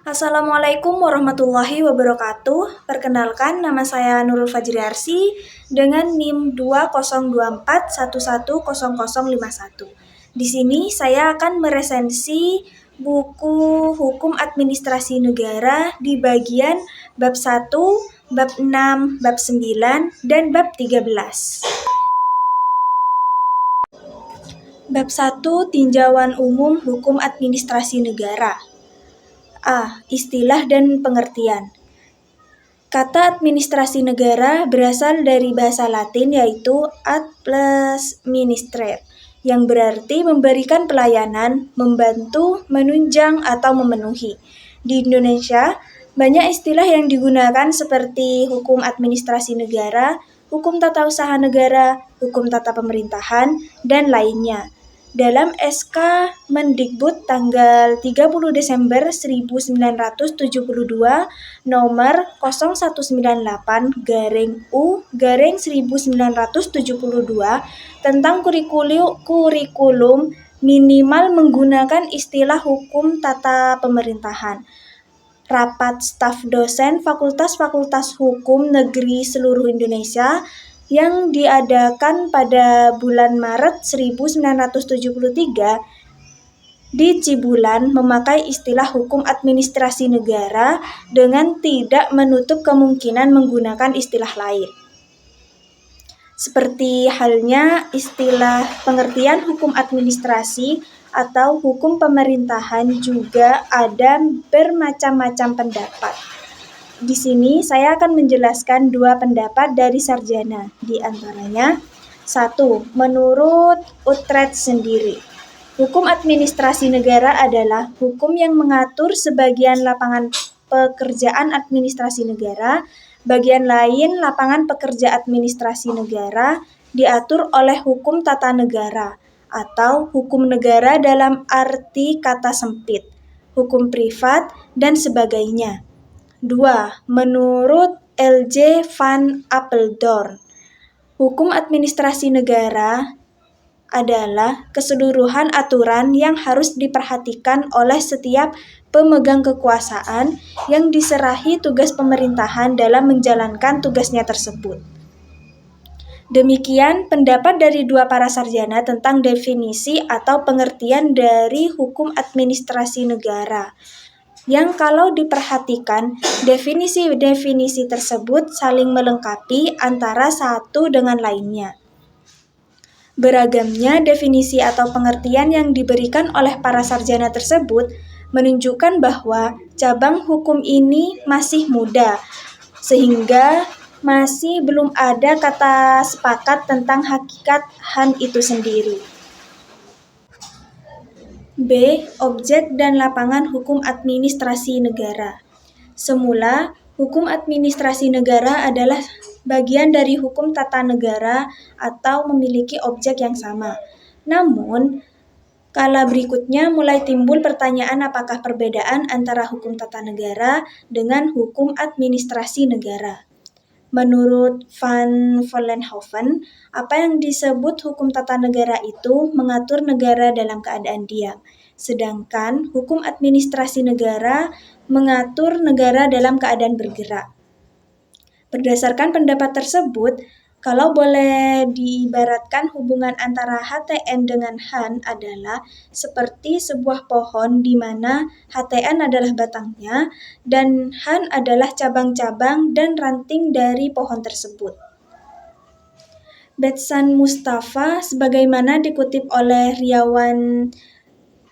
Assalamualaikum warahmatullahi wabarakatuh. Perkenalkan, nama saya Nurul Fajriarsi dengan NIM 2024110051. Di sini saya akan meresensi buku Hukum Administrasi Negara di bagian bab 1, bab 6, bab 9, dan bab 13. Bab 1, Tinjauan Umum Hukum Administrasi Negara. A. Istilah dan pengertian. Kata administrasi negara berasal dari bahasa Latin yaitu ad plus ministrare, yang berarti memberikan pelayanan, membantu, menunjang, atau memenuhi. Di Indonesia, banyak istilah yang digunakan seperti hukum administrasi negara, hukum tata usaha negara, hukum tata pemerintahan, dan lainnya. Dalam SK Mendikbud tanggal 30 Desember 1972 nomor 0198-U-1972 tentang kurikulum minimal menggunakan istilah hukum tata pemerintahan. Rapat staf dosen Fakultas-Fakultas Hukum Negeri seluruh Indonesia yang diadakan pada bulan Maret 1973 di Cibulan memakai istilah hukum administrasi negara dengan tidak menutup kemungkinan menggunakan istilah lain. Seperti halnya istilah pengertian hukum administrasi atau hukum pemerintahan juga ada bermacam-macam pendapat. Di sini saya akan menjelaskan dua pendapat dari sarjana, di antaranya 1. Menurut Utrecht sendiri, hukum administrasi negara adalah hukum yang mengatur sebagian lapangan pekerjaan administrasi negara, bagian lain lapangan pekerja administrasi negara diatur oleh hukum tata negara atau hukum negara dalam arti kata sempit, hukum privat, dan sebagainya. 2. Menurut L.J. van Apeldoorn, hukum administrasi negara adalah keseluruhan aturan yang harus diperhatikan oleh setiap pemegang kekuasaan yang diserahi tugas pemerintahan dalam menjalankan tugasnya tersebut. Demikian pendapat dari dua para sarjana tentang definisi atau pengertian dari hukum administrasi negara, yang kalau diperhatikan, definisi-definisi tersebut saling melengkapi antara satu dengan lainnya. Beragamnya definisi atau pengertian yang diberikan oleh para sarjana tersebut menunjukkan bahwa cabang hukum ini masih muda, sehingga masih belum ada kata sepakat tentang hakikat HAN itu sendiri. B. Objek dan lapangan hukum administrasi negara. Semula, hukum administrasi negara adalah bagian dari hukum tata negara atau memiliki objek yang sama. Namun, kala berikutnya mulai timbul pertanyaan apakah perbedaan antara hukum tata negara dengan hukum administrasi negara. Menurut Van Vollenhoven, apa yang disebut hukum tata negara itu mengatur negara dalam keadaan diam, sedangkan hukum administrasi negara mengatur negara dalam keadaan bergerak. Berdasarkan pendapat tersebut, kalau boleh diibaratkan hubungan antara HTN dengan HAN adalah seperti sebuah pohon di mana HTN adalah batangnya dan HAN adalah cabang-cabang dan ranting dari pohon tersebut. Betsan Mustafa, sebagaimana dikutip oleh Riawan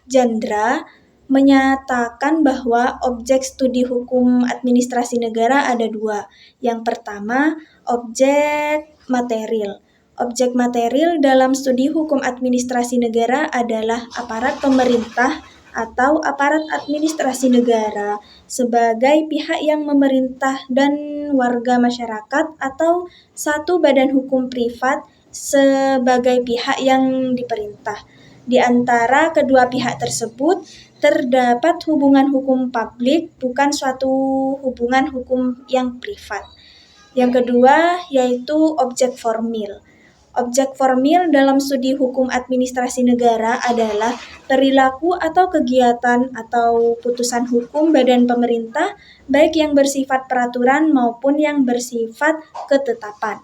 Jandra, menyatakan bahwa objek studi hukum administrasi negara ada dua. Yang pertama, objek material. Objek material dalam studi hukum administrasi negara adalah aparat pemerintah atau aparat administrasi negara sebagai pihak yang memerintah dan warga masyarakat atau satu badan hukum privat sebagai pihak yang diperintah. Di antara kedua pihak tersebut terdapat hubungan hukum publik, bukan suatu hubungan hukum yang privat. Yang kedua yaitu objek formil. Objek formil dalam studi hukum administrasi negara adalah perilaku atau kegiatan atau putusan hukum badan pemerintah, baik yang bersifat peraturan maupun yang bersifat ketetapan.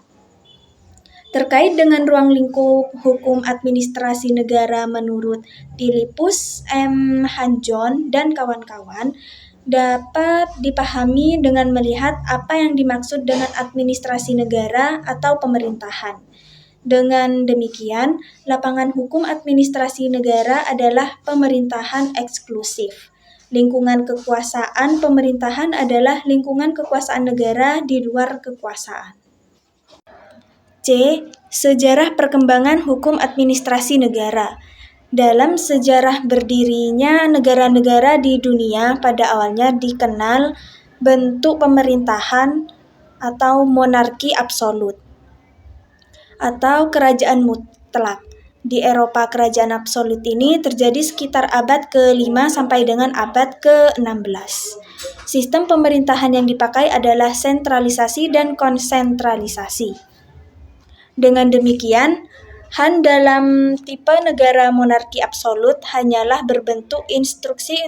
Terkait dengan ruang lingkup hukum administrasi negara menurut Philippus M. Hanjon dan kawan-kawan, dapat dipahami dengan melihat apa yang dimaksud dengan administrasi negara atau pemerintahan. Dengan demikian, lapangan hukum administrasi negara adalah pemerintahan eksklusif. Lingkungan kekuasaan pemerintahan adalah lingkungan kekuasaan negara di luar kekuasaan. C. Sejarah perkembangan hukum administrasi negara. Dalam sejarah berdirinya negara-negara di dunia, pada awalnya dikenal bentuk pemerintahan atau monarki absolut atau kerajaan mutlak. Di Eropa, kerajaan absolut ini terjadi sekitar abad ke-5 sampai dengan abad ke-16. Sistem pemerintahan yang dipakai adalah sentralisasi dan konsentralisasi. Dengan demikian, dalam tipe negara monarki absolut hanyalah berbentuk instruksi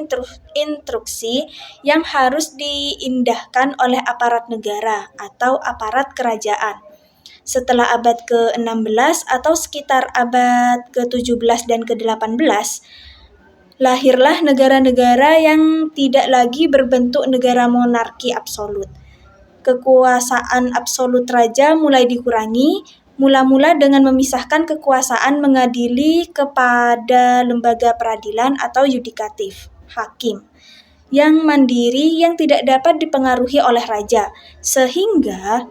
yang harus diindahkan oleh aparat negara atau aparat kerajaan. Setelah abad ke-16 atau sekitar abad ke-17 dan ke-18, lahirlah negara-negara yang tidak lagi berbentuk negara monarki absolut. Kekuasaan absolut raja mulai dikurangi, mula-mula dengan memisahkan kekuasaan mengadili kepada lembaga peradilan atau yudikatif, hakim, yang mandiri yang tidak dapat dipengaruhi oleh raja, sehingga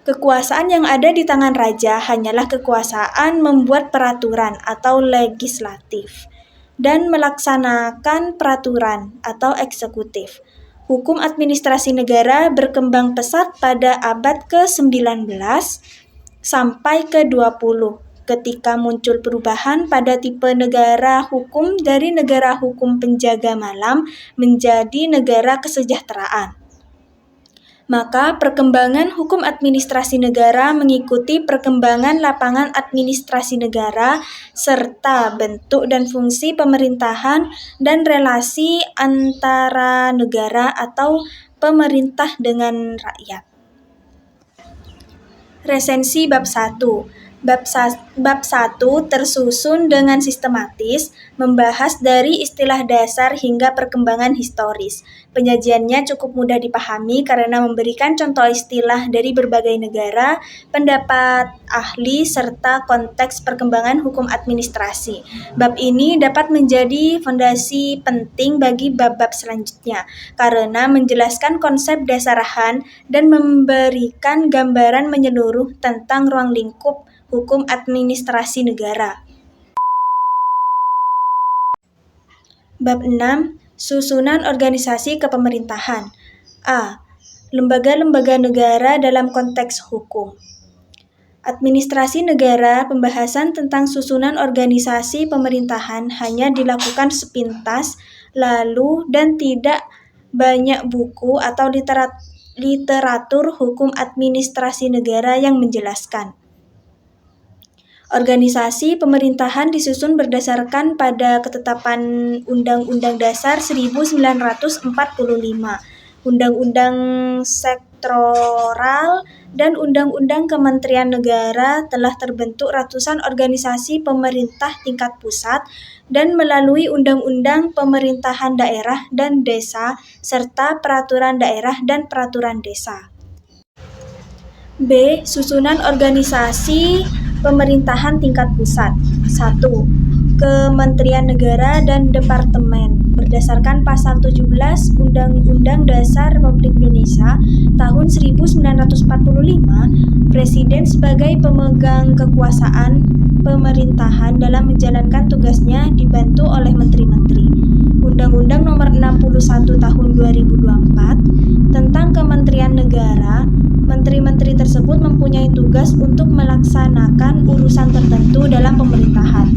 kekuasaan yang ada di tangan raja hanyalah kekuasaan membuat peraturan atau legislatif dan melaksanakan peraturan atau eksekutif. Hukum administrasi negara berkembang pesat pada abad ke-19 sampai ke-20 ketika muncul perubahan pada tipe negara hukum dari negara hukum penjaga malam menjadi negara kesejahteraan. Maka perkembangan hukum administrasi negara mengikuti perkembangan lapangan administrasi negara serta bentuk dan fungsi pemerintahan dan relasi antara negara atau pemerintah dengan rakyat. Resensi bab 1. Bab 1 tersusun dengan sistematis, membahas dari istilah dasar hingga perkembangan historis. Penyajiannya cukup mudah dipahami karena memberikan contoh istilah dari berbagai negara, pendapat ahli, serta konteks perkembangan hukum administrasi. Bab ini dapat menjadi fondasi penting bagi bab-bab selanjutnya, karena menjelaskan konsep dasarahan dan memberikan gambaran menyeluruh tentang ruang lingkup hukum administrasi negara. Bab 6. Susunan organisasi kepemerintahan. A. Lembaga-lembaga negara dalam konteks hukum. Administrasi negara, pembahasan tentang susunan organisasi pemerintahan hanya dilakukan sepintas, lalu dan tidak banyak buku atau literatur hukum administrasi negara yang menjelaskan. Organisasi pemerintahan disusun berdasarkan pada ketetapan Undang-Undang Dasar 1945, Undang-Undang Sektoral, dan Undang-Undang Kementerian Negara. Telah terbentuk ratusan organisasi pemerintah tingkat pusat dan melalui Undang-Undang Pemerintahan Daerah dan Desa serta Peraturan Daerah dan Peraturan Desa. B. Susunan organisasi pemerintahan tingkat pusat. 1. Kementerian Negara dan Departemen. Berdasarkan Pasal 17 Undang-Undang Dasar Republik Indonesia tahun 1945, Presiden sebagai pemegang kekuasaan pemerintahan dalam menjalankan tugasnya dibantu oleh menteri-menteri. Undang-Undang Nomor 61 Tahun 2024 tentang Kementerian Negara, menteri-menteri tersebut mempunyai tugas untuk melaksanakan urusan tertentu dalam pemerintahan,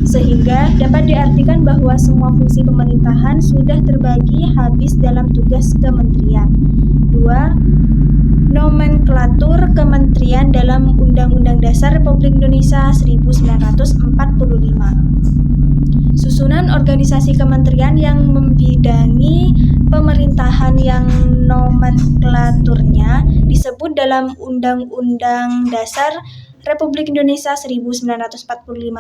sehingga dapat diartikan bahwa semua fungsi pemerintahan sudah terbagi habis dalam tugas kementerian. 2. nomenklatur kementerian dalam Undang-Undang Dasar Republik Indonesia 1945. Susunan organisasi kementerian yang membidangi pemerintahan yang nomenklaturnya disebut dalam Undang-Undang Dasar Republik Indonesia 1945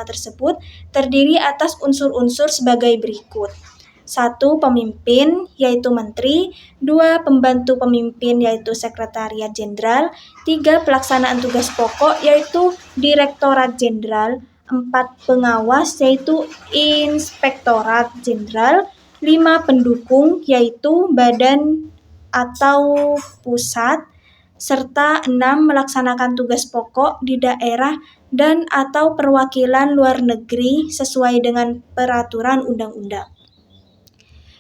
tersebut terdiri atas unsur-unsur sebagai berikut. 1. Pemimpin, yaitu menteri. 2. Pembantu pemimpin, yaitu sekretariat jenderal. 3. Pelaksanaan tugas pokok, yaitu direktorat jenderal. 4. Pengawas, yaitu inspektorat jenderal. 5. Pendukung, yaitu badan atau pusat. Serta 6. Melaksanakan tugas pokok di daerah dan atau perwakilan luar negeri sesuai dengan peraturan undang-undang.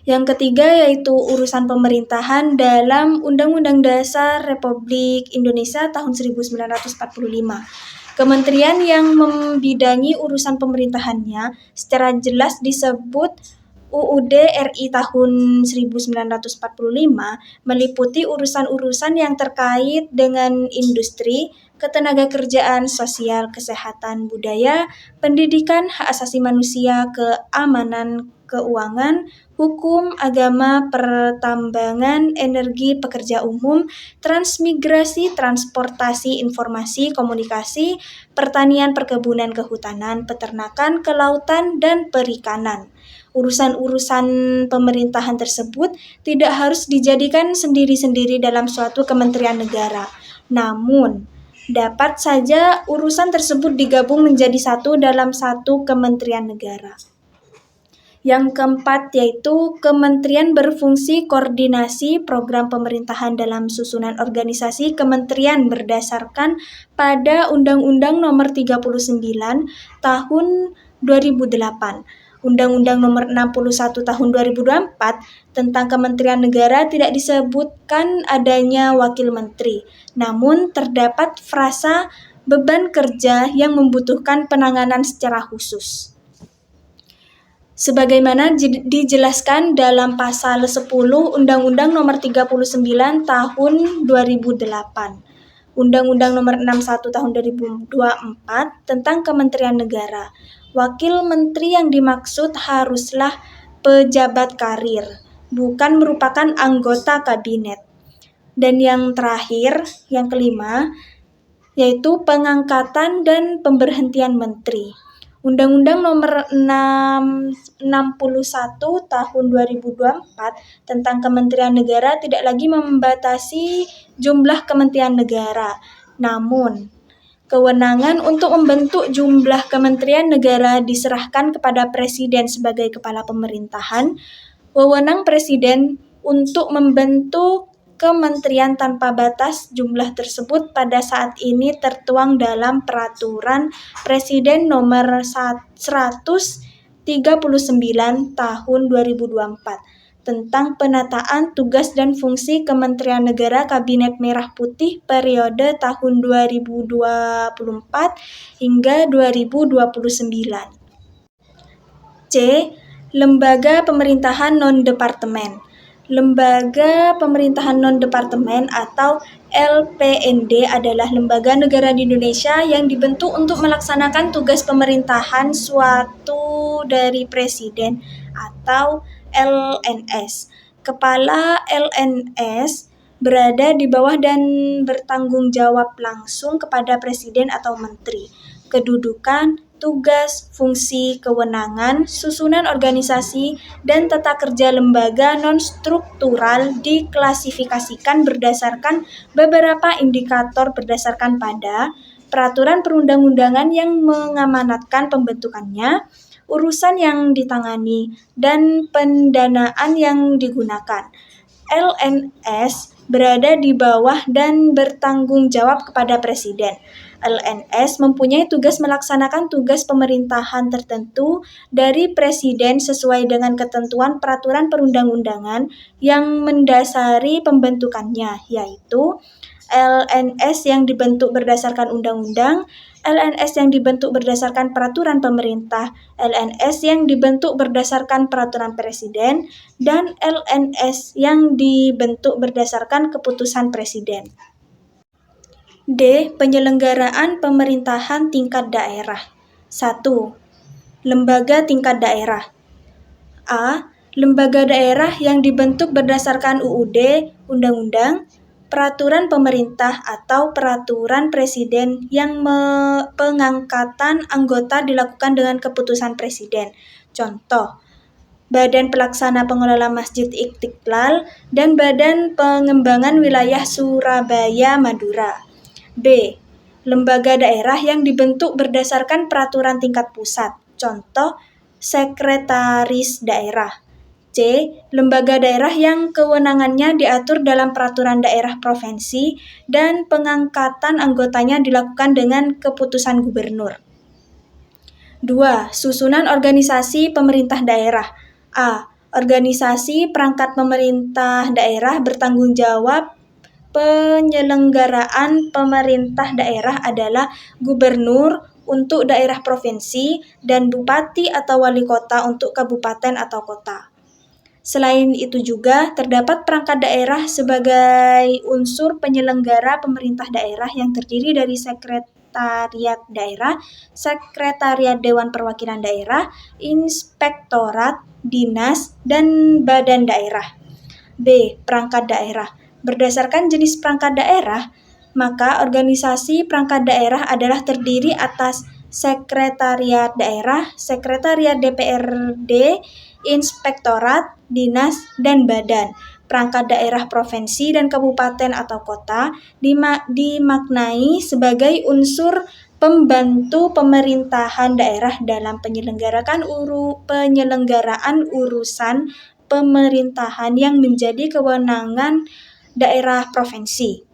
Yang ketiga yaitu urusan pemerintahan dalam Undang-Undang Dasar Republik Indonesia tahun 1945. Kementerian yang membidangi urusan pemerintahannya secara jelas disebut UUD RI tahun 1945 meliputi urusan-urusan yang terkait dengan industri, ketenagakerjaan, sosial, kesehatan, budaya, pendidikan, hak asasi manusia, keamanan, keuangan, hukum, agama, pertambangan, energi, pekerja umum, transmigrasi, transportasi, informasi, komunikasi, pertanian, perkebunan, kehutanan, peternakan, kelautan, dan perikanan. Urusan-urusan pemerintahan tersebut tidak harus dijadikan sendiri-sendiri dalam suatu kementerian negara. Namun, dapat saja urusan tersebut digabung menjadi satu dalam satu kementerian negara. Yang keempat yaitu kementerian berfungsi koordinasi program pemerintahan dalam susunan organisasi kementerian berdasarkan pada Undang-Undang Nomor 39 Tahun 2008. Undang-Undang Nomor 61 Tahun 2024 tentang Kementerian Negara tidak disebutkan adanya wakil menteri, namun terdapat frasa beban kerja yang membutuhkan penanganan secara khusus. Sebagaimana dijelaskan dalam pasal 10 Undang-Undang Nomor 39 Tahun 2008, Undang-Undang Nomor 61 Tahun 2024 tentang Kementerian Negara. Wakil menteri yang dimaksud haruslah pejabat karir, bukan merupakan anggota kabinet. Dan yang terakhir, yang kelima, yaitu pengangkatan dan pemberhentian menteri. Undang-Undang Nomor 61 Tahun 2024 tentang Kementerian Negara tidak lagi membatasi jumlah kementerian negara. Namun, kewenangan untuk membentuk jumlah kementerian negara diserahkan kepada Presiden sebagai kepala pemerintahan. Wewenang Presiden untuk membentuk kementerian tanpa batas jumlah tersebut pada saat ini tertuang dalam Peraturan Presiden Nomor 139 Tahun 2024 tentang penataan tugas dan fungsi Kementerian Negara Kabinet Merah Putih periode tahun 2024 hingga 2029. C. Lembaga Pemerintahan Non-Departemen. Lembaga Pemerintahan Non-Departemen atau LPND adalah lembaga negara di Indonesia yang dibentuk untuk melaksanakan tugas pemerintahan suatu dari Presiden atau LNS. Kepala LNS berada di bawah dan bertanggung jawab langsung kepada Presiden atau Menteri. Kedudukan, tugas, fungsi, kewenangan, susunan organisasi, dan tata kerja lembaga non-struktural diklasifikasikan berdasarkan beberapa indikator berdasarkan pada peraturan perundang-undangan yang mengamanatkan pembentukannya, urusan yang ditangani, dan pendanaan yang digunakan. LNS berada di bawah dan bertanggung jawab kepada Presiden. LNS mempunyai tugas melaksanakan tugas pemerintahan tertentu dari Presiden sesuai dengan ketentuan peraturan perundang-undangan yang mendasari pembentukannya, yaitu LNS yang dibentuk berdasarkan undang-undang, LNS yang dibentuk berdasarkan peraturan pemerintah, LNS yang dibentuk berdasarkan peraturan presiden, dan LNS yang dibentuk berdasarkan keputusan presiden. D. Penyelenggaraan pemerintahan tingkat daerah. 1. Lembaga tingkat daerah. A. Lembaga daerah yang dibentuk berdasarkan UUD, undang-undang, peraturan pemerintah atau peraturan presiden yang pengangkatan anggota dilakukan dengan keputusan presiden. Contoh, Badan Pelaksana Pengelola Masjid Istiqlal dan Badan Pengembangan Wilayah Surabaya Madura. B. Lembaga daerah yang dibentuk berdasarkan peraturan tingkat pusat. Contoh, Sekretaris Daerah. C. Lembaga daerah yang kewenangannya diatur dalam peraturan daerah provinsi dan pengangkatan anggotanya dilakukan dengan keputusan gubernur. 2. Susunan organisasi pemerintah daerah. A. Organisasi perangkat pemerintah daerah bertanggung jawab penyelenggaraan pemerintah daerah adalah gubernur untuk daerah provinsi dan bupati atau wali kota untuk kabupaten atau kota. Selain itu juga terdapat perangkat daerah sebagai unsur penyelenggara pemerintah daerah yang terdiri dari sekretariat daerah, sekretariat Dewan Perwakilan Daerah, inspektorat, dinas, dan badan daerah. B. Perangkat daerah. Berdasarkan jenis perangkat daerah, maka organisasi perangkat daerah adalah terdiri atas sekretariat daerah, sekretariat DPRD, inspektorat, dinas, dan badan. Perangkat daerah provinsi dan kabupaten atau kota dimaknai sebagai unsur pembantu pemerintahan daerah dalam penyelenggaraan urusan pemerintahan yang menjadi kewenangan daerah provinsi.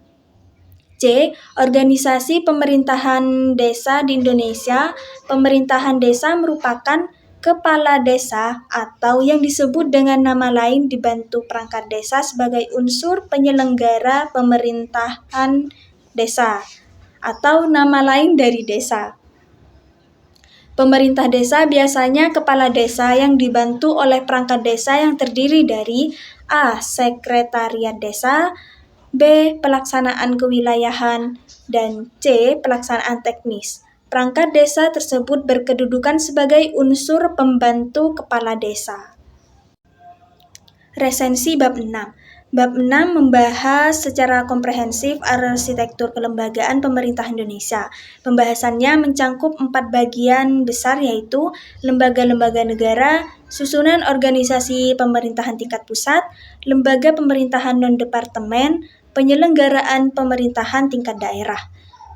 C. Organisasi pemerintahan desa di Indonesia. Pemerintahan desa merupakan kepala desa atau yang disebut dengan nama lain dibantu perangkat desa sebagai unsur penyelenggara pemerintahan desa atau nama lain dari desa. Pemerintah desa biasanya kepala desa yang dibantu oleh perangkat desa yang terdiri dari A. Sekretariat desa, B. Pelaksanaan kewilayahan, dan C. Pelaksanaan teknis. Perangkat desa tersebut berkedudukan sebagai unsur pembantu kepala desa. Resensi bab 6. Bab 6 membahas secara komprehensif arsitektur kelembagaan pemerintah Indonesia. Pembahasannya mencakup 4 bagian besar yaitu lembaga-lembaga negara, susunan organisasi pemerintahan tingkat pusat, lembaga pemerintahan non-departemen, penyelenggaraan pemerintahan tingkat daerah.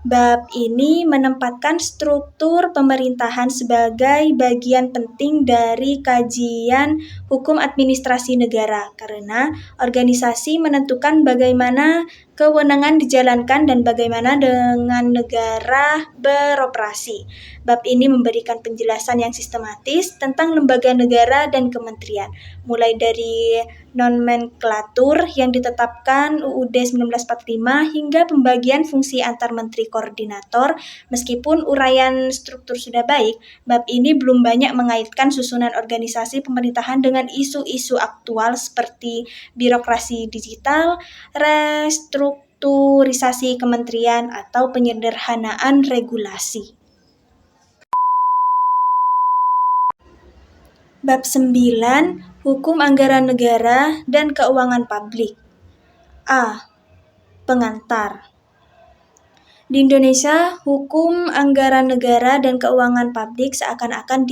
Bab ini menempatkan struktur pemerintahan sebagai bagian penting dari kajian hukum administrasi negara, karena organisasi menentukan bagaimana kewenangan dijalankan dan bagaimana dengan negara beroperasi. Bab ini memberikan penjelasan yang sistematis tentang lembaga negara dan kementerian, mulai dari nomenklatur yang ditetapkan UUD 1945 hingga pembagian fungsi antar menteri koordinator. Meskipun uraian struktur sudah baik, bab ini belum banyak mengaitkan susunan organisasi pemerintahan dengan isu-isu aktual seperti birokrasi digital, restrukturisasi kementerian, atau penyederhanaan regulasi. Bab 9. Hukum anggaran negara dan keuangan publik. A. Pengantar. Di Indonesia, hukum anggaran negara dan keuangan publik seakan-akan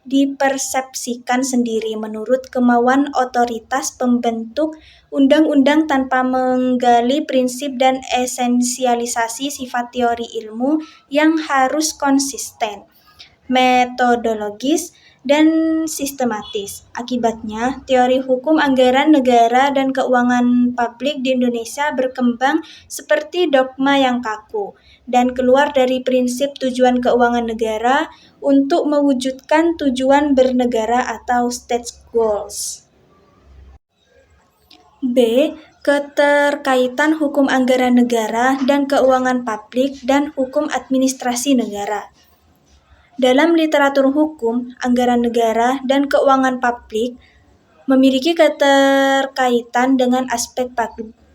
dipersepsikan sendiri menurut kemauan otoritas pembentuk undang-undang tanpa menggali prinsip dan esensialisasi sifat teori ilmu yang harus konsisten, metodologis, dan sistematis. Akibatnya, teori hukum anggaran negara dan keuangan publik di Indonesia berkembang seperti dogma yang kaku dan keluar dari prinsip tujuan keuangan negara untuk mewujudkan tujuan bernegara atau state goals. B. Keterkaitan hukum anggaran negara dan keuangan publik dan hukum administrasi negara. Dalam literatur hukum, anggaran negara dan keuangan publik memiliki keterkaitan dengan aspek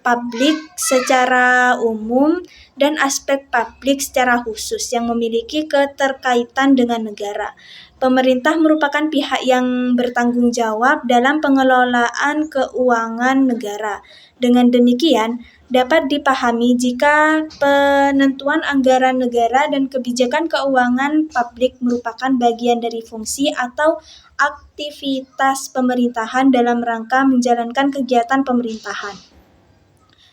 publik secara umum dan aspek publik secara khusus yang memiliki keterkaitan dengan negara. Pemerintah merupakan pihak yang bertanggung jawab dalam pengelolaan keuangan negara. Dengan demikian, dapat dipahami jika penentuan anggaran negara dan kebijakan keuangan publik merupakan bagian dari fungsi atau aktivitas pemerintahan dalam rangka menjalankan kegiatan pemerintahan.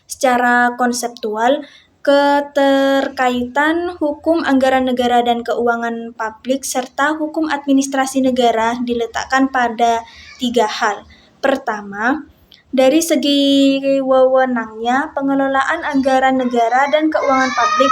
Secara konseptual, keterkaitan hukum anggaran negara dan keuangan publik serta hukum administrasi negara diletakkan pada 3 hal. Pertama, dari segi wewenangnya, pengelolaan anggaran negara dan keuangan publik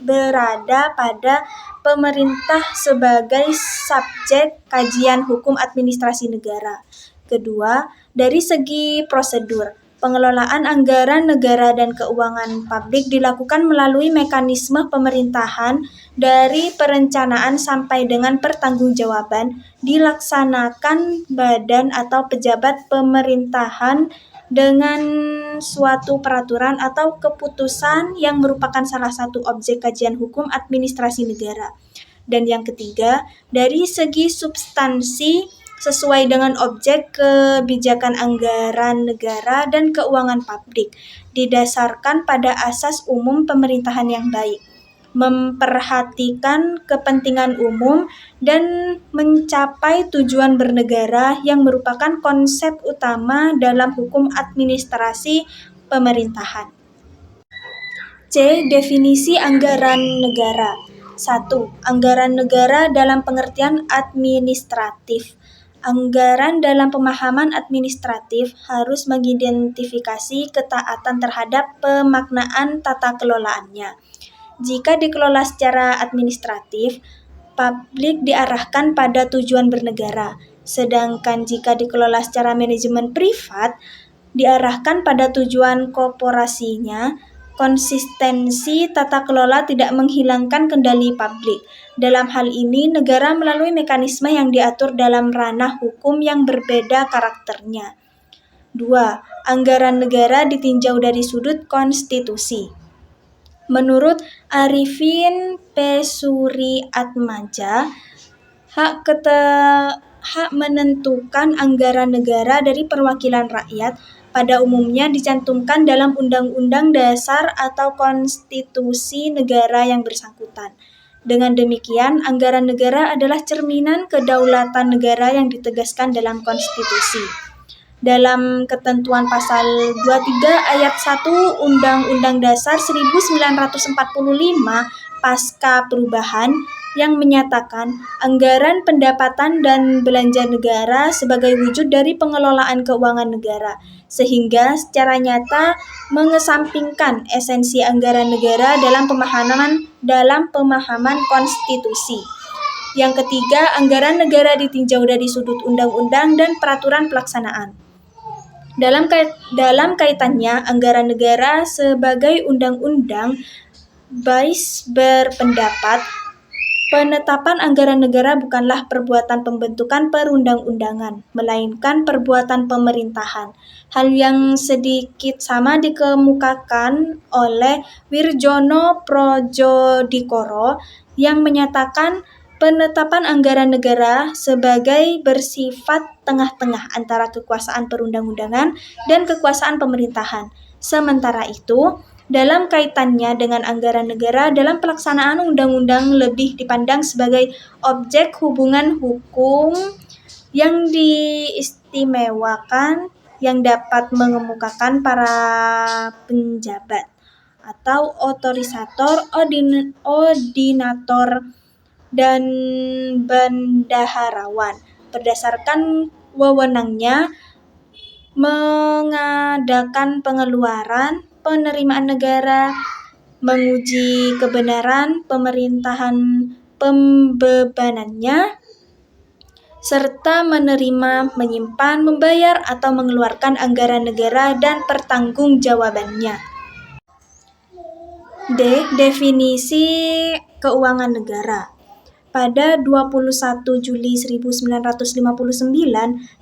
berada pada pemerintah sebagai subjek kajian hukum administrasi negara. Kedua, dari segi prosedur, pengelolaan anggaran negara dan keuangan publik dilakukan melalui mekanisme pemerintahan dari perencanaan sampai dengan pertanggungjawaban dilaksanakan badan atau pejabat pemerintahan dengan suatu peraturan atau keputusan yang merupakan salah satu objek kajian hukum administrasi negara. Dan yang ketiga, dari segi substansi sesuai dengan objek kebijakan anggaran negara dan keuangan publik, didasarkan pada asas umum pemerintahan yang baik, memperhatikan kepentingan umum, dan mencapai tujuan bernegara yang merupakan konsep utama dalam hukum administrasi pemerintahan. C. Definisi anggaran negara. 1. Anggaran negara dalam pengertian administratif. Anggaran dalam pemahaman administratif harus mengidentifikasi ketaatan terhadap pemaknaan tata kelolaannya. Jika dikelola secara administratif, publik diarahkan pada tujuan bernegara, sedangkan jika dikelola secara manajemen privat, diarahkan pada tujuan korporasinya. Konsistensi tata kelola tidak menghilangkan kendali publik. Dalam hal ini, negara melalui mekanisme yang diatur dalam ranah hukum yang berbeda karakternya. 2. Anggaran negara ditinjau dari sudut konstitusi. Menurut Arifin P. Suriatmaja, hak menentukan anggaran negara dari perwakilan rakyat pada umumnya dicantumkan dalam Undang-Undang Dasar atau konstitusi negara yang bersangkutan. Dengan demikian, anggaran negara adalah cerminan kedaulatan negara yang ditegaskan dalam konstitusi. Dalam ketentuan pasal 23 ayat 1 Undang-Undang Dasar 1945 pasca perubahan yang menyatakan anggaran pendapatan dan belanja negara sebagai wujud dari pengelolaan keuangan negara, sehingga secara nyata mengesampingkan esensi anggaran negara dalam pemahaman konstitusi. Yang ketiga, anggaran negara ditinjau dari sudut undang-undang dan peraturan pelaksanaan. Dalam kaitannya, anggaran negara sebagai undang-undang, Bais berpendapat penetapan anggaran negara bukanlah perbuatan pembentukan perundang-undangan, melainkan perbuatan pemerintahan. Hal yang sedikit sama dikemukakan oleh Wirjono Projodikoro yang menyatakan penetapan anggaran negara sebagai bersifat tengah-tengah antara kekuasaan perundang-undangan dan kekuasaan pemerintahan. Sementara itu, dalam kaitannya dengan anggaran negara dalam pelaksanaan undang-undang lebih dipandang sebagai objek hubungan hukum yang diistimewakan yang dapat mengemukakan para penjabat atau otorisator, ordinator, dan bendaharawan berdasarkan wewenangnya mengadakan pengeluaran, penerimaan negara, menguji kebenaran pemerintahan pembebanannya, serta menerima, menyimpan, membayar, atau mengeluarkan anggaran negara dan pertanggungjawabannya. D. Definisi keuangan negara. Pada 21 Juli 1959,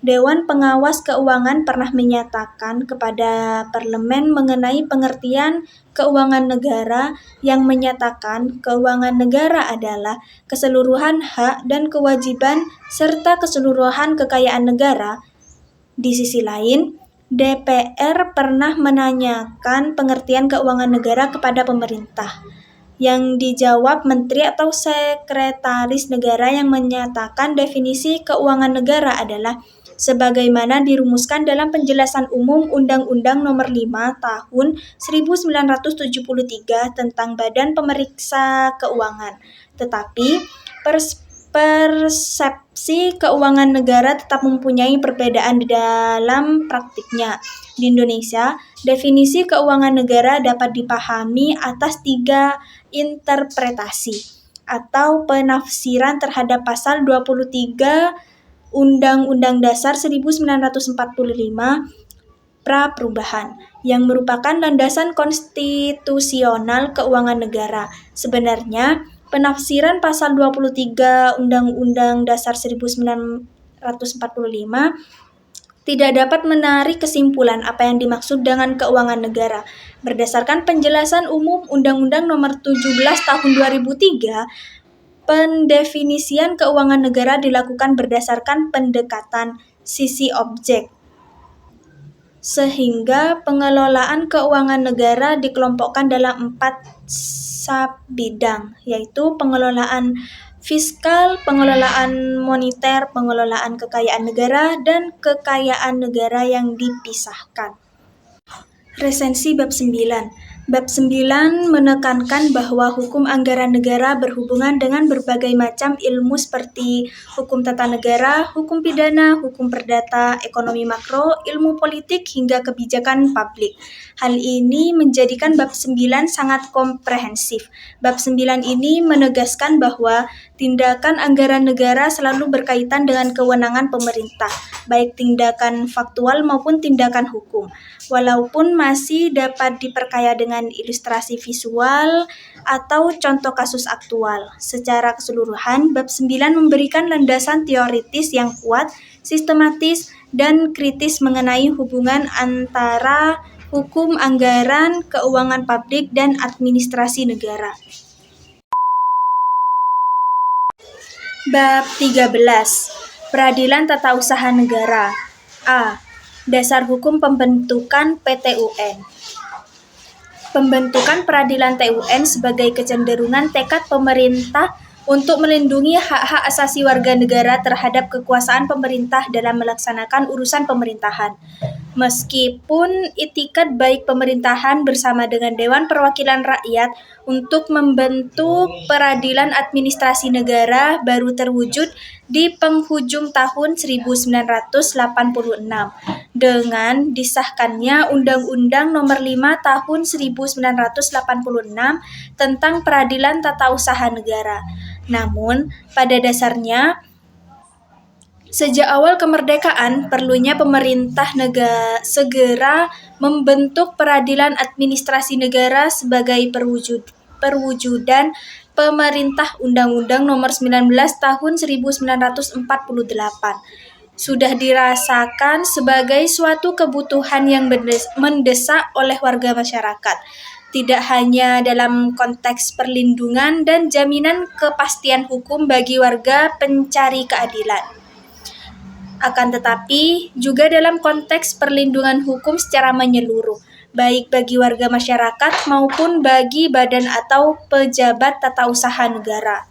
Dewan Pengawas Keuangan pernah menyatakan kepada Parlemen mengenai pengertian keuangan negara yang menyatakan keuangan negara adalah keseluruhan hak dan kewajiban serta keseluruhan kekayaan negara. Di sisi lain, DPR pernah menanyakan pengertian keuangan negara kepada pemerintah, yang dijawab Menteri atau Sekretaris Negara yang menyatakan definisi keuangan negara adalah sebagaimana dirumuskan dalam Penjelasan Umum Undang-Undang Nomor 5 Tahun 1973 tentang Badan Pemeriksa Keuangan. Tetapi persepsi keuangan negara tetap mempunyai perbedaan di dalam praktiknya. Di Indonesia, definisi keuangan negara dapat dipahami atas 3 interpretasi atau penafsiran terhadap pasal 23 Undang-Undang Dasar 1945 pra-perubahan yang merupakan landasan konstitusional keuangan negara. Sebenarnya, penafsiran pasal 23 Undang-Undang Dasar 1945 tidak dapat menarik kesimpulan apa yang dimaksud dengan keuangan negara. Berdasarkan Penjelasan Umum Undang-Undang Nomor 17 Tahun 2003, pendefinisian keuangan negara dilakukan berdasarkan pendekatan sisi objek, sehingga pengelolaan keuangan negara dikelompokkan dalam 4 sub-bidang, yaitu pengelolaan fiskal, pengelolaan moneter, pengelolaan kekayaan negara, dan kekayaan negara yang dipisahkan. Resensi Bab 9. Bab 9 menekankan bahwa hukum anggaran negara berhubungan dengan berbagai macam ilmu seperti hukum tata negara, hukum pidana, hukum perdata, ekonomi makro, ilmu politik, hingga kebijakan publik. Hal ini menjadikan Bab 9 sangat komprehensif. Bab 9 ini menegaskan bahwa tindakan anggaran negara selalu berkaitan dengan kewenangan pemerintah, baik tindakan faktual maupun tindakan hukum. Walaupun masih dapat diperkaya dengan ilustrasi visual atau contoh kasus aktual. Secara keseluruhan, Bab 9 memberikan landasan teoritis yang kuat, sistematis, dan kritis mengenai hubungan antara hukum anggaran, keuangan publik, dan administrasi negara. Bab 13. Peradilan Tata Usaha Negara. A. Dasar hukum pembentukan PT-UN. Pembentukan peradilan TUN sebagai kecenderungan tekad pemerintah untuk melindungi hak-hak asasi warga negara terhadap kekuasaan pemerintah dalam melaksanakan urusan pemerintahan. Meskipun itikat baik pemerintahan bersama dengan Dewan Perwakilan Rakyat untuk membentuk peradilan administrasi negara baru terwujud di penghujung tahun 1986 dengan disahkannya Undang-Undang Nomor 5 Tahun 1986 tentang Peradilan Tata Usaha Negara. Namun, pada dasarnya, sejak awal kemerdekaan, perlunya pemerintah segera membentuk peradilan administrasi negara sebagai perwujudan pemerintah Undang-Undang Nomor 19 Tahun 1948. Sudah dirasakan sebagai suatu kebutuhan yang mendesak oleh warga masyarakat, tidak hanya dalam konteks perlindungan dan jaminan kepastian hukum bagi warga pencari keadilan, akan tetapi juga dalam konteks perlindungan hukum secara menyeluruh, baik bagi warga masyarakat maupun bagi badan atau pejabat tata usaha negara.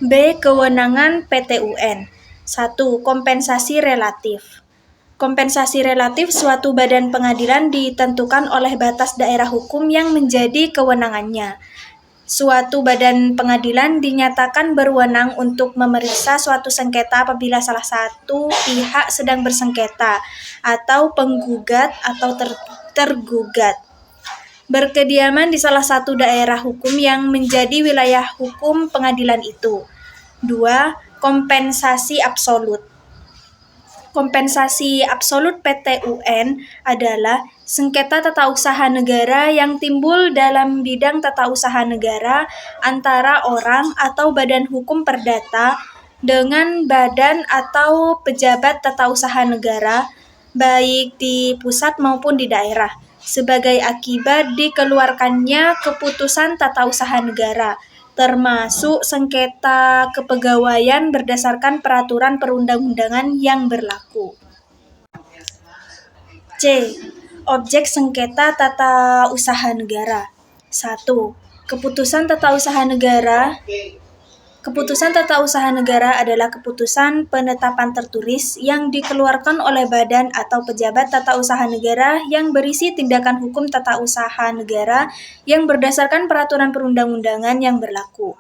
B. Kewenangan PT-UN. 1. Kompensasi relatif. Kompensasi relatif suatu badan pengadilan ditentukan oleh batas daerah hukum yang menjadi kewenangannya. Suatu badan pengadilan dinyatakan berwenang untuk memeriksa suatu sengketa apabila salah satu pihak sedang bersengketa atau penggugat atau tergugat berkediaman di salah satu daerah hukum yang menjadi wilayah hukum pengadilan itu. 2. Kompensasi absolut. Kompensasi absolut PT UN adalah sengketa tata usaha negara yang timbul dalam bidang tata usaha negara antara orang atau badan hukum perdata dengan badan atau pejabat tata usaha negara, baik di pusat maupun di daerah, sebagai akibat dikeluarkannya keputusan tata usaha negara, termasuk sengketa kepegawaian berdasarkan peraturan perundang-undangan yang berlaku. C. Objek sengketa tata usaha negara. 1. Keputusan tata usaha negara. Keputusan tata usaha negara adalah keputusan penetapan tertulis yang dikeluarkan oleh badan atau pejabat tata usaha negara yang berisi tindakan hukum tata usaha negara yang berdasarkan peraturan perundang-undangan yang berlaku,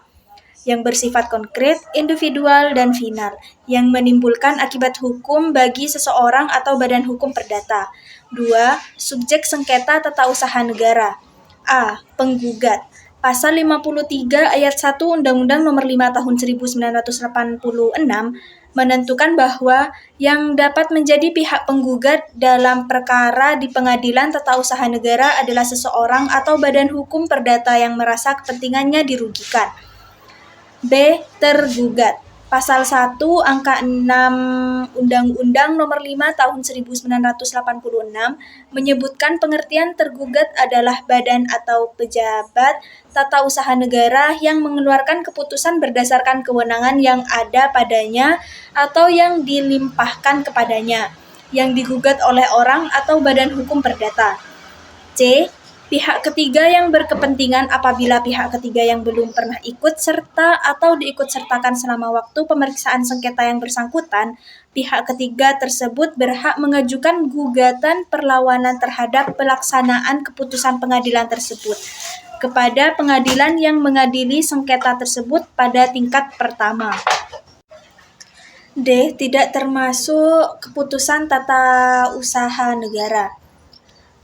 yang bersifat konkret, individual, dan final, yang menimbulkan akibat hukum bagi seseorang atau badan hukum perdata. 2. Subjek sengketa tata usaha negara. A. Penggugat. Pasal 53 ayat 1 Undang-Undang Nomor 5 Tahun 1986 menentukan bahwa yang dapat menjadi pihak penggugat dalam perkara di pengadilan tata usaha negara adalah seseorang atau badan hukum perdata yang merasa kepentingannya dirugikan. B. Tergugat. Pasal 1 angka 6 Undang-Undang Nomor 5 Tahun 1986 menyebutkan pengertian tergugat adalah badan atau pejabat tata usaha negara yang mengeluarkan keputusan berdasarkan kewenangan yang ada padanya atau yang dilimpahkan kepadanya, yang digugat oleh orang atau badan hukum perdata. C. Pihak ketiga yang berkepentingan apabila pihak ketiga yang belum pernah ikut serta atau diikutsertakan selama waktu pemeriksaan sengketa yang bersangkutan, pihak ketiga tersebut berhak mengajukan gugatan perlawanan terhadap pelaksanaan keputusan pengadilan tersebut kepada pengadilan yang mengadili sengketa tersebut pada tingkat pertama. D. Tidak termasuk keputusan tata usaha negara.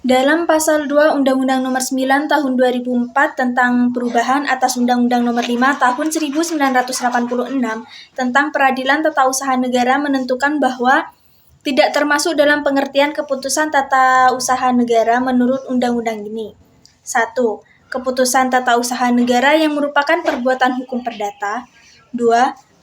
Dalam Pasal 2 Undang-Undang Nomor 9 Tahun 2004 tentang perubahan atas Undang-Undang Nomor 5 Tahun 1986 tentang peradilan tata usaha negara menentukan bahwa tidak termasuk dalam pengertian keputusan tata usaha negara menurut undang-undang ini. 1. Keputusan tata usaha negara yang merupakan perbuatan hukum perdata. 2.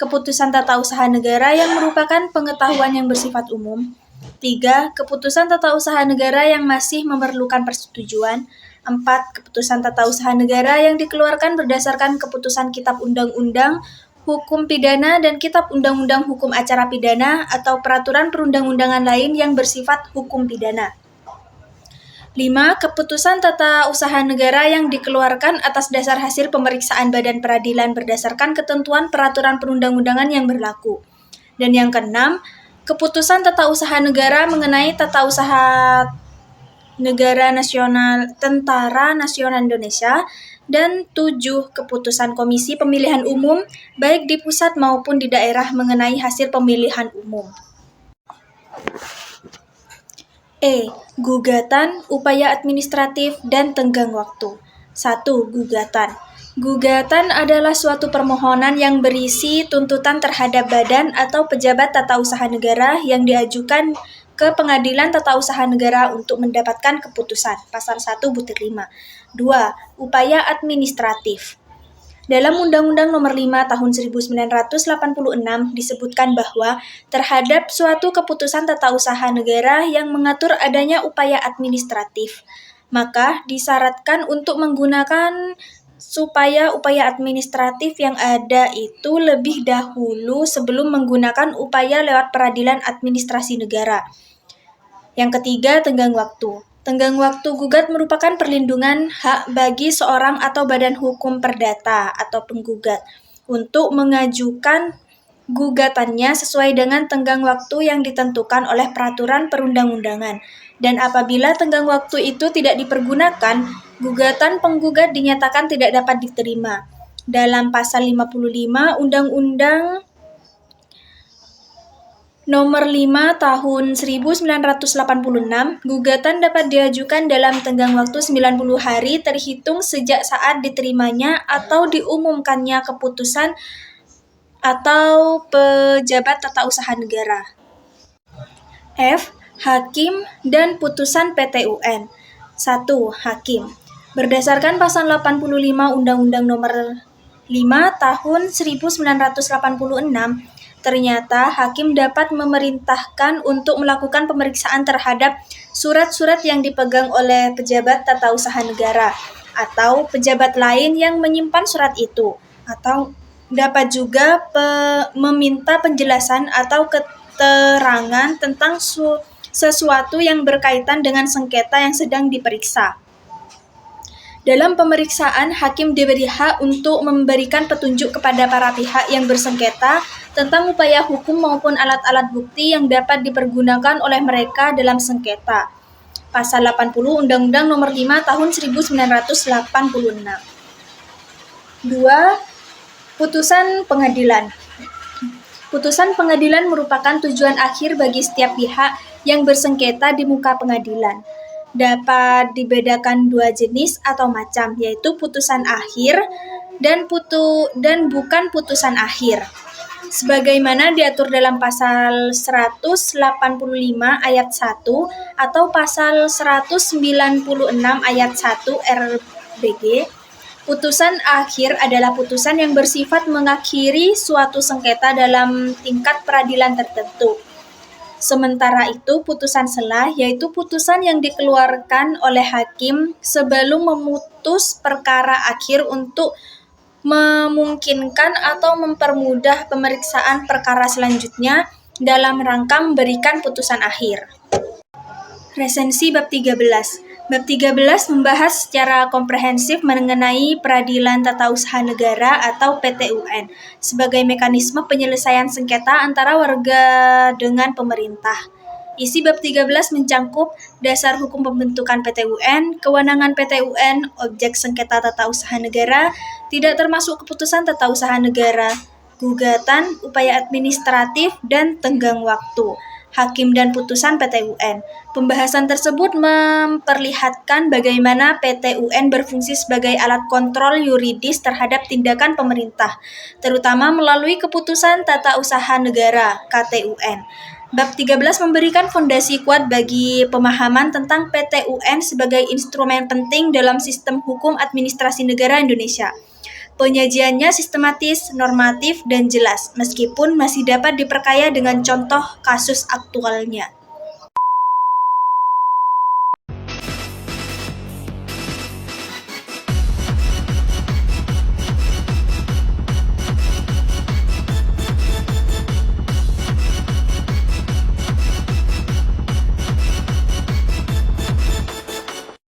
Keputusan tata usaha negara yang merupakan pengetahuan yang bersifat umum. 3. Keputusan tata usaha negara yang masih memerlukan persetujuan. 4. Keputusan tata usaha negara yang dikeluarkan berdasarkan keputusan Kitab Undang-Undang Hukum Pidana dan Kitab Undang-Undang Hukum Acara Pidana atau peraturan perundang-undangan lain yang bersifat hukum pidana. 5. Keputusan tata usaha negara yang dikeluarkan atas dasar hasil pemeriksaan badan peradilan berdasarkan ketentuan peraturan perundang-undangan yang berlaku. Dan yang keenam, keputusan tata usaha negara mengenai tata usaha negara nasional Tentara Nasional Indonesia. Dan 7. Keputusan Komisi Pemilihan Umum baik di pusat maupun di daerah mengenai hasil pemilihan umum. E. Gugatan, upaya administratif, dan tenggang waktu. 1. Gugatan. Gugatan adalah suatu permohonan yang berisi tuntutan terhadap badan atau pejabat tata usaha negara yang diajukan ke Pengadilan Tata Usaha Negara untuk mendapatkan keputusan. Pasal 1 butir 5. 2. Upaya administratif. Dalam Undang-Undang Nomor 5 Tahun 1986 disebutkan bahwa terhadap suatu keputusan tata usaha negara yang mengatur adanya upaya administratif, maka disyaratkan untuk menggunakan supaya upaya administratif yang ada itu lebih dahulu sebelum menggunakan upaya lewat peradilan administrasi negara. Yang ketiga, tenggang waktu. Tenggang waktu gugat merupakan perlindungan hak bagi seorang atau badan hukum perdata atau penggugat untuk mengajukan gugatannya sesuai dengan tenggang waktu yang ditentukan oleh peraturan perundang-undangan. Dan apabila tenggang waktu itu tidak dipergunakan, gugatan penggugat dinyatakan tidak dapat diterima. Dalam Pasal 55 Undang-Undang Nomor 5 Tahun 1986, gugatan dapat diajukan dalam tenggang waktu 90 hari terhitung sejak saat diterimanya atau diumumkannya keputusan atau pejabat tata usaha negara. F. Hakim dan putusan PT UN. 1. Hakim. Berdasarkan pasal 85 Undang-Undang Nomor 5 Tahun 1986, ternyata hakim dapat memerintahkan untuk melakukan pemeriksaan terhadap surat-surat yang dipegang oleh pejabat tata usaha negara atau pejabat lain yang menyimpan surat itu, atau dapat juga meminta penjelasan atau keterangan tentang sesuatu yang berkaitan dengan sengketa yang sedang diperiksa. Dalam pemeriksaan, hakim diberi hak untuk memberikan petunjuk kepada para pihak yang bersengketa tentang upaya hukum maupun alat-alat bukti yang dapat dipergunakan oleh mereka dalam sengketa. Pasal 80 Undang-Undang Nomor 5 Tahun 1986. 2. Putusan pengadilan. Putusan pengadilan merupakan tujuan akhir bagi setiap pihak yang bersengketa di muka pengadilan. Dapat dibedakan dua jenis atau macam, yaitu putusan akhir dan bukan putusan akhir. Sebagaimana diatur dalam pasal 185 ayat 1 atau pasal 196 ayat 1 RBG, putusan akhir adalah putusan yang bersifat mengakhiri suatu sengketa dalam tingkat peradilan tertentu. Sementara itu, putusan selah yaitu putusan yang dikeluarkan oleh hakim sebelum memutus perkara akhir untuk memungkinkan atau mempermudah pemeriksaan perkara selanjutnya dalam rangka memberikan putusan akhir. Resensi bab 13. Bab 13 membahas secara komprehensif mengenai peradilan tata usaha negara atau PT-UN sebagai mekanisme penyelesaian sengketa antara warga dengan pemerintah. Isi bab 13 mencangkup dasar hukum pembentukan PT-UN, kewenangan PT-UN, objek sengketa tata usaha negara, tidak termasuk keputusan tata usaha negara, gugatan, upaya administratif, dan tenggang waktu, hakim dan putusan PT-UN. Pembahasan tersebut memperlihatkan bagaimana PT-UN berfungsi sebagai alat kontrol yuridis terhadap tindakan pemerintah, terutama melalui keputusan tata usaha negara (KTUN). Bab 13 memberikan fondasi kuat bagi pemahaman tentang PT-UN sebagai instrumen penting dalam sistem hukum administrasi negara Indonesia. Penyajiannya sistematis, normatif, dan jelas, meskipun masih dapat diperkaya dengan contoh kasus aktualnya.